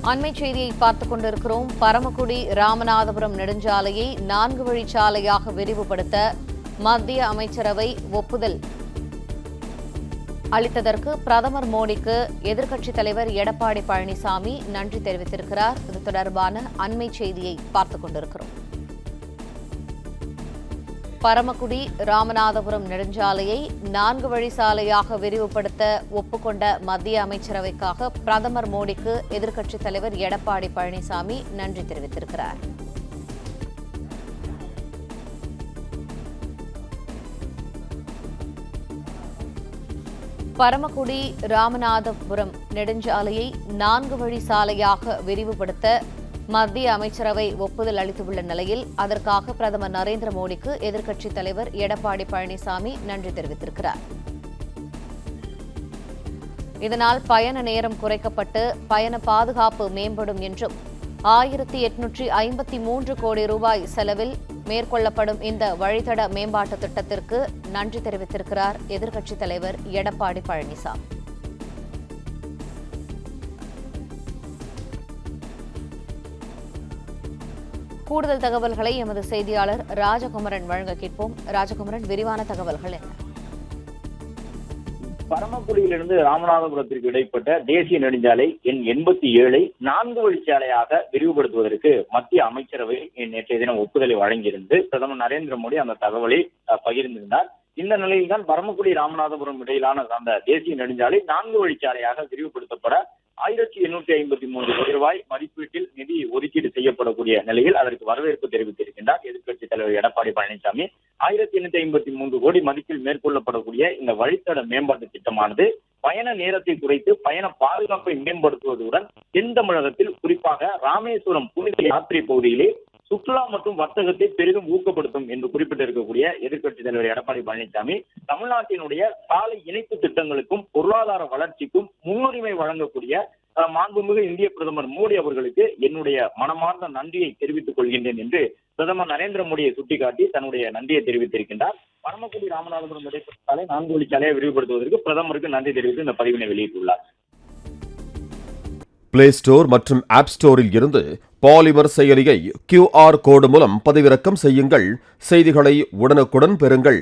அண்மை செய்தியை பார்த்துக் கொண்டிருக்கிறோம். பரமக்குடி ராமநாதபுரம் நெடுஞ்சாலையை 4 வழிச்சாலையாக விரிவுபடுத்த மத்திய அமைச்சரவை ஒப்புதல் அளித்ததற்கு பிரதமர் மோடிக்கு எதிர்க்கட்சித் தலைவர் எடப்பாடி பழனிசாமி நன்றி தெரிவித்திருக்கிறார். இது தொடர்பான அண்மை செய்தியை பார்த்துக் கொண்டிருக்கிறோம். பரமக்குடி ராமநாதபுரம் நெடுஞ்சாலையை 4 வழிச்சாலையாக விரிவுபடுத்த ஒப்புக்கொண்ட மத்திய அமைச்சரவைக்காக பிரதமர் மோடிக்கு எதிர்க்கட்சித் தலைவர் எடப்பாடி பழனிசாமி நன்றி தெரிவித்திருக்கிறார். பரமக்குடி ராமநாதபுரம் நெடுஞ்சாலையை 4 வழி சாலையாக விரிவுபடுத்த மத்திய அமைச்சரவை ஒப்புதல் அளித்துள்ள நிலையில் அதற்காக பிரதமர் நரேந்திர மோடிக்கு எதிர்க்கட்சித் தலைவர் எடப்பாடி பழனிசாமி நன்றி தெரிவித்திருக்கிறார். இதனால் பயண நேரம் குறைக்கப்பட்டு பயண பாதுகாப்பு மேம்படும் என்றும் 1853 கோடி ரூபாய் செலவில் மேற்கொள்ளப்படும் இந்த வழித்தட மேம்பாட்டு திட்டத்திற்கு நன்றி தெரிவித்திருக்கிறார் எதிர்க்கட்சித் தலைவர் எடப்பாடி பழனிசாமி. கூடுதல் தகவல்களை எமது செய்தியாளர் ராஜகுமரன் வழங்க கேட்போம். ராஜகுமரன், விரிவான தகவல்கள் என்ன? பரமக்குடியிலிருந்து ராமநாதபுரத்திற்கு இடைப்பட்ட தேசிய நெடுஞ்சாலை எண் 87 4 வழிச்சாலையாக விரிவுபடுத்துவதற்கு மத்திய அமைச்சரவை நேற்றைய தினம் ஒப்புதலை வழங்கியிருந்து பிரதமர் நரேந்திர மோடி அந்த தகவலை பகிர்ந்திருந்தார். இந்த நிலையில்தான் பரமக்குடி ராமநாதபுரம் இடையிலான அந்த தேசிய நெடுஞ்சாலை 4 வழிச்சாலையாக விரிவுபடுத்தப்பட 1853 கோடி ரூபாய் மதிப்பீட்டில் நிதி ஒதுக்கீடு செய்யப்படக்கூடிய நிலையில் அதற்கு வரவேற்பு தெரிவித்திருக்கின்றார் எதிர்க்கட்சித் தலைவர் எடப்பாடி பழனிசாமி. 1853 கோடி மதிப்பில் மேற்கொள்ளப்படக்கூடிய இந்த வழித்தட மேம்பாட்டு திட்டமானது பயண நேரத்தை குறைத்து பயண பாதுகாப்பை மேம்படுத்துவதுடன் தென் தமிழகத்தில் குறிப்பாக ராமேஸ்வரம் புனித யாத்திரை பகுதியிலே சுற்றுலா மற்றும் வர்த்தகத்தை பெரிதும் ஊக்கப்படுத்தும் என்று குறிப்பிட்டிருக்கக்கூடிய எதிர்க்கட்சித் தலைவர் எடப்பாடி பழனிசாமி தமிழ்நாட்டினுடைய சாலை இணைப்பு திட்டங்களுக்கும் பொருளாதார வளர்ச்சிக்கும் முன்னுரிமை வழங்கக்கூடிய மாண்புமிகு இந்திய பிரதமர் மோடி அவர்களுக்கு என்னுடைய மனமார்ந்த நன்றியை தெரிவித்துக் கொள்கின்றேன் என்று பிரதமர் நரேந்திர மோடியை சுட்டிக்காட்டி தன்னுடைய நன்றியை தெரிவித்திருக்கின்றார். பரமக்குடி ராமநாதபுரம் இடைப்பட்ட சாலை 4 வழிச்சாலையை விரிவுபடுத்துவதற்கு பிரதமருக்கு நன்றி தெரிவித்து இந்த பதிவினை வெளியிட்டுள்ளார். பிளே ஸ்டோர் மற்றும் ஆப் ஸ்டோரில் இருந்து பாலிமர் செயலியை QR கோடு மூலம் பதிவிறக்கம் செய்யுங்கள். செய்திகளை உடனுக்குடன் பெறுங்கள்.